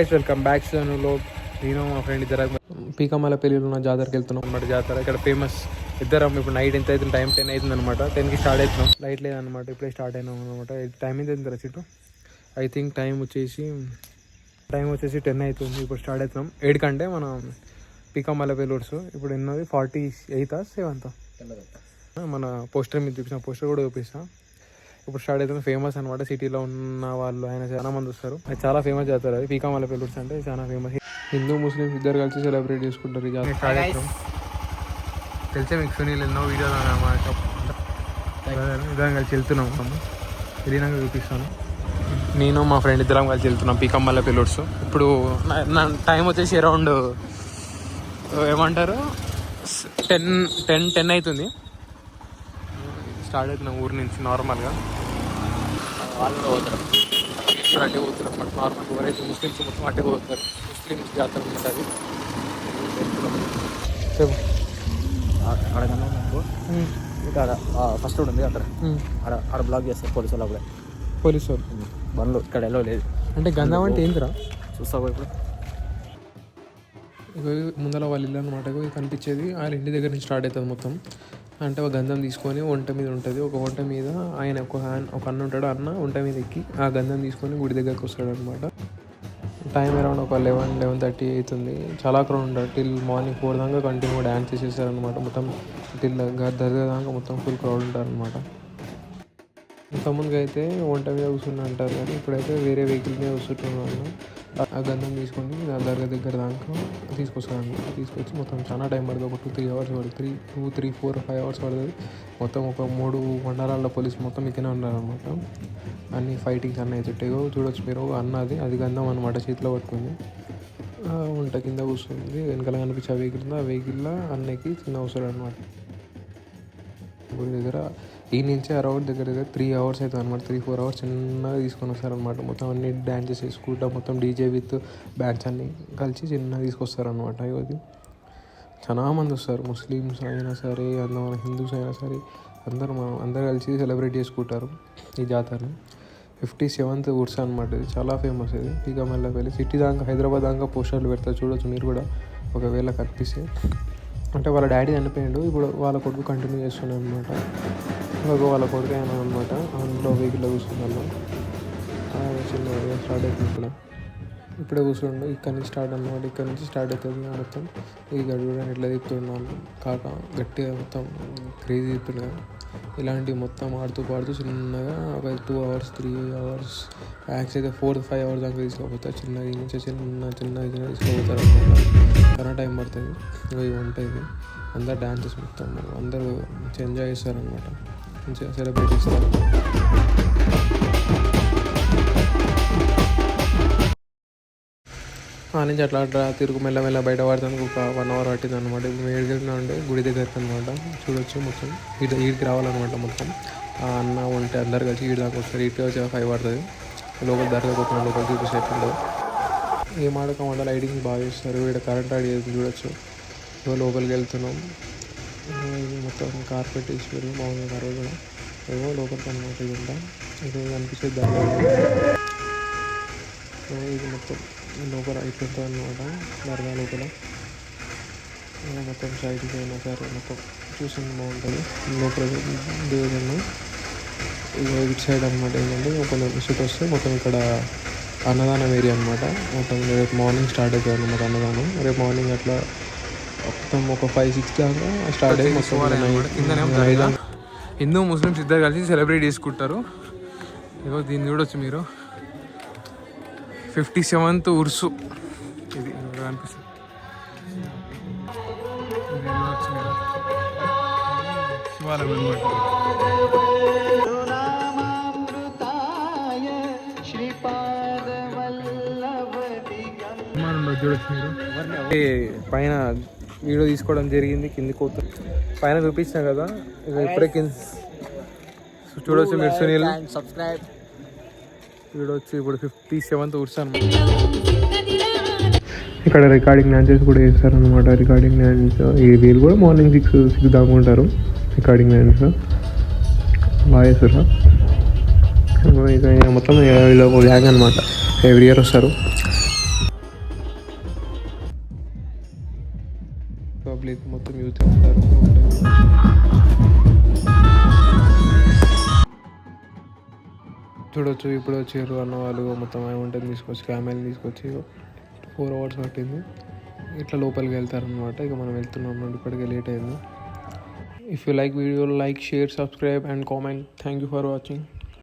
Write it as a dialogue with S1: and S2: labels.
S1: Guys, welcome back to ఛానల్లో. నేను మా ఫ్రెండ్ ఇద్దరం పీకమల పెళ్ళిలో ఉన్న జాతరకి వెళ్తున్నాం అన్నమాట. జాతర ఇక్కడ ఫేమస్. ఇద్దరం ఇప్పుడు నైట్ ఎంత అవుతుంది, టైం 10 అవుతుంది అనమాట. 10కి స్టార్ట్ అవుతున్నాం. లైట్ లేదనమాట, ఇప్పుడే స్టార్ట్ అయినాం అనమాట. టైం ఎంత అవుతుంది రసీటు? ఐ థింక్ టైం వచ్చేసి 10 అవుతుంది. ఇప్పుడు స్టార్ట్ అవుతున్నాం 8 కంటే మన పీకమల పెళ్ళూర్స్. ఇప్పుడు ఎన్నోది 48 7 మన పోస్టర్ మీద చూపిస్తాం, పోస్టర్ కూడా చూపిస్తాం. ఇప్పుడు స్టార్ట్ అవుతుంది. ఫేమస్ అనమాట, సిటీలో ఉన్న వాళ్ళు ఆయన చాలా మంది వస్తారు. అది చాలా ఫేమస్ జాతర. అది పీకమల పెళ్ళూర్స్ అంటే చాలా ఫేమస్. హిందూ ముస్లిమ్స్ ఇద్దరు కలిసి సెలబ్రేట్ చేసుకుంటారు ఈ జాతర. స్టార్ట్ అవుతాం. తెలిసే మీకు సునీల్ ఎన్నో వీడియోలు అన్నమాట. ఇద్దరం కలిసి వెళ్తున్నాం. వెళ్ళినాక చూపిస్తాను. నేను మా ఫ్రెండ్ ఇద్దరం కలిసి వెళ్తున్నాం పీకమల పెళ్ళూర్స్. ఇప్పుడు నా టైం వచ్చేసి అరౌండ్ ఏమంటారు 10 అవుతుంది. స్టార్ట్ అవుతున్నాం ఊరి నుంచి నార్మల్గా. వాళ్ళు పోతారు, అట్టే పోతారు అన్నమాట. నార్మల్ ఎవరైతే ముస్లిమ్స్ మొత్తం అట్టే పోతారు. ముస్లిమ్స్ జాతర ఉంటుంది. చెప్పు.
S2: అక్కడ ఇంకా ఫస్ట్ రోడ్ ఉంది అక్కడ. ఆడ బ్లాక్ చేస్తారు పోలీసు వాళ్ళు. అప్పుడే
S1: పోలీసు వాళ్ళు
S2: బండ్లు ఇక్కడ ఎలా లేదు
S1: అంటే గంధం అంటే ఏందిరా?
S2: చూస్తావు ఇప్పుడు
S1: ముందర వాళ్ళ ఇల్లు అనమాట. కనిపించేది వాళ్ళ ఇంటి దగ్గర నుంచి స్టార్ట్ అవుతుంది మొత్తం. అంటే ఒక గంధం తీసుకొని వంట మీద ఉంటుంది. ఒక వంట మీద ఆయన ఒక అన్న ఉంటాడు. అన్న వంట మీద ఎక్కి ఆ గంధం తీసుకొని గుడి దగ్గరకు వస్తాడు అనమాట. టైం అరౌండ్ ఒక 11-11:30 అవుతుంది. చాలా క్రౌడ్ ఉంటారు. టిల్ మార్నింగ్ 4 దాకా కంటిన్యూ డ్యాన్స్ చేసేస్తారు అనమాట. మొత్తం టిల్ దర్గా దాకా మొత్తం ఫుల్ క్రౌడ్ ఉంటారు అనమాట. ఇంతకుముందుకు అయితే వంట మీద కూర్చుని అంటారు, కానీ ఇప్పుడైతే వేరే వెహికల్ మీద కూర్చుంటున్నాను. ఆ గంధం తీసుకొని దర్గా దగ్గర దాకా తీసుకొస్తాను. తీసుకొచ్చి మొత్తం చాలా టైం పడుతుంది. ఒక 2-3 అవర్స్ పడుతుంది. 2-3-4-5 అవర్స్ పడుతుంది. మొత్తం ఒక 3 మండలాల పోలీసు మొత్తం ఇక్కడే ఉన్నారనమాట. అన్ని ఫైటింగ్స్ అన్నీ అవుతుంటాయి. చూడొచ్చు మీరు. అన్నది అది గంధం అనమాట, చేతిలో పట్టుకుంది. వంట కింద కూర్చుంది. వెనకాల కనిపించే ఆ వెహికల్ ఉంది. ఆ వెహికల్లో అన్నకి చిన్న అవసరం అనమాట. గుడి దగ్గర ఈ నుంచి అరౌండ్ దగ్గర 3 అవర్స్ అవుతుంది అనమాట. 3-4 అవర్స్ చిన్నగా తీసుకొని వస్తారనమాట. మొత్తం అన్ని డ్యాన్సెస్ చేసుకుంటా మొత్తం డీజే విత్ బ్యాండ్స్ అన్నీ కలిసి చిన్నగా తీసుకొస్తారనమాట. ఇది చాలా మంది వస్తారు. ముస్లిమ్స్ అయినా సరే, మన హిందూస్ అయినా సరే, అందరూ కలిసి సెలబ్రేట్ చేసుకుంటారు ఈ జాతరని. 57th ఉర్స్ అనమాట. ఇది చాలా ఫేమస్. ఇది పీకమల పెళ్ళి. సిటీ దాకా, హైదరాబాద్ దాకా పోస్టర్లు పెడతారు. చూడొచ్చు మీరు కూడా ఒకవేళ కనిపిస్తే. అంటే వాళ్ళ డాడీ చనిపోయాడు, ఇప్పుడు వాళ్ళ కొడుకు కంటిన్యూ చేస్తున్నాడు అనమాట. వాళ్ళ కొడుకు అయినా అనమాట. అందులో వెహికల్లో కూర్చున్నాను. చిన్న స్టార్ట్ అవుతుంది. ఇప్పుడే కూర్చుండు. ఇక్కడ నుంచి స్టార్ట్ అనమాట. ఇక్కడ నుంచి స్టార్ట్ అవుతుంది మొత్తం. ఈ గడువు ఎట్లా తిప్పుతున్నాను కాక గట్టిగా మొత్తం క్రేజీ తిప్పుతున్నాను. ఇలాంటివి మొత్తం ఆడుతూ పాడుతూ చిన్నగా ఒక 2 అవర్స్ 3 అవర్స్ మ్యాక్స్ అయితే 4-5 అవర్స్ దాకా తీసుకుపోతారు. చిన్నగా నుంచి చిన్న తీసుకుపోతారు అనమాట. చాలా టైం పడుతుంది. ఇవి ఉంటుంది. అందరు డ్యాన్సెస్ మొత్తం అందరూ ఎంజాయ్ చేస్తారనమాట. మంచిగా సెలబ్రేట్ చేస్తారు. నుంచి అట్లా తిరుగు మెల్ల బయట పడతానికి ఒక 1 అవర్ పట్టింది అనమాట. ఇప్పుడు మేము ఉండే గుడి దగ్గరికి అనమాట. చూడొచ్చు మొత్తం ఈడికి రావాలన్నమాట. మొత్తం అన్న ఉంటే అందరు కలిసి ఈడి దాకా వస్తారు. ఈడికి వచ్చి 5 పడుతుంది. లోపల దర్గాకి వస్తున్నాం. లోపల చూపిస్తూ ఏ మాడకం లైటింగ్ బాగా చేస్తారు. ఇక్కడ కరెంట్ యాడ్ చేసి చూడొచ్చు. లోపలికి వెళ్తున్నాం. మొత్తం కార్పెట్ వేసి బాగుంది. కరోజు కూడా ఏమో లోపలికి అనమాట. ఇదంతా ఇది కనిపించేది దర్గా. ఇది మొత్తం లోపల ఇట్లుంటుంది అనమాట. దర్గా లోపల మొత్తం సైడ్కి అయినా సరే మొత్తం చూసింది బాగుంటుంది. లోపల దేవుడు ఇటు సైడ్ అనమాట. ఏంటంటే కొంచెం విసిట్ వస్తే మొత్తం ఇక్కడ అన్నదానం ఏరియా అనమాట. మొత్తం రేపు మార్నింగ్ స్టార్ట్ అవుతుంది అనమాట అన్నదానం. రేపు మార్నింగ్ అట్లా మొత్తం ఒక 5-6 దాకా స్టార్ట్ అయ్యి మొత్తం హిందూ ముస్లిమ్స్ ఇద్దరు కలిసి సెలబ్రేట్ చేసుకుంటారు. ఇగో దీన్ని చూడొచ్చు మీరు. 57th ఉర్సు ఇది అనిపిస్తుంది. శివాలయం అనమాట. చూడొచ్చు మీరు. పైన వీడియో తీసుకోవడం జరిగింది. కిందికి పోతుంది. పైన చూపించాం కదా. ఇప్పుడే కింద చూడొచ్చు మీరు. సునీల్
S2: సబ్స్క్రైబ్.
S1: చూడొచ్చు. ఇప్పుడు 57th ఉర్స్ అనమాట. ఇక్కడ రికార్డింగ్ డాన్సెస్ కూడా చేస్తారనమాట. రికార్డింగ్ డాన్స్ వీళ్ళు కూడా మార్నింగ్ 6 దాకా ఉంటారు. రికార్డింగ్ డాన్స్ బాగా చేస్తారు. ఇక మొత్తం వీళ్ళు ఒక గ్యాంగ్ అనమాట. ఎవ్రీ ఇయర్ వస్తారు. పబ్లిక్ మొత్తం యూత్ ఉంటారు. చూడొచ్చు ఇప్పుడు వచ్చారు అన్న వాళ్ళు మొత్తం ఏమంటుంది తీసుకొచ్చి క్యామెల్ని తీసుకొచ్చి 4 hours పట్టింది. ఇట్లా లోపలికి వెళ్తారనమాట. ఇక మనం వెళ్తున్నాం, ఇప్పటికే లేట్ అయింది. If you like video, like, share, subscribe and comment. Thank you for watching.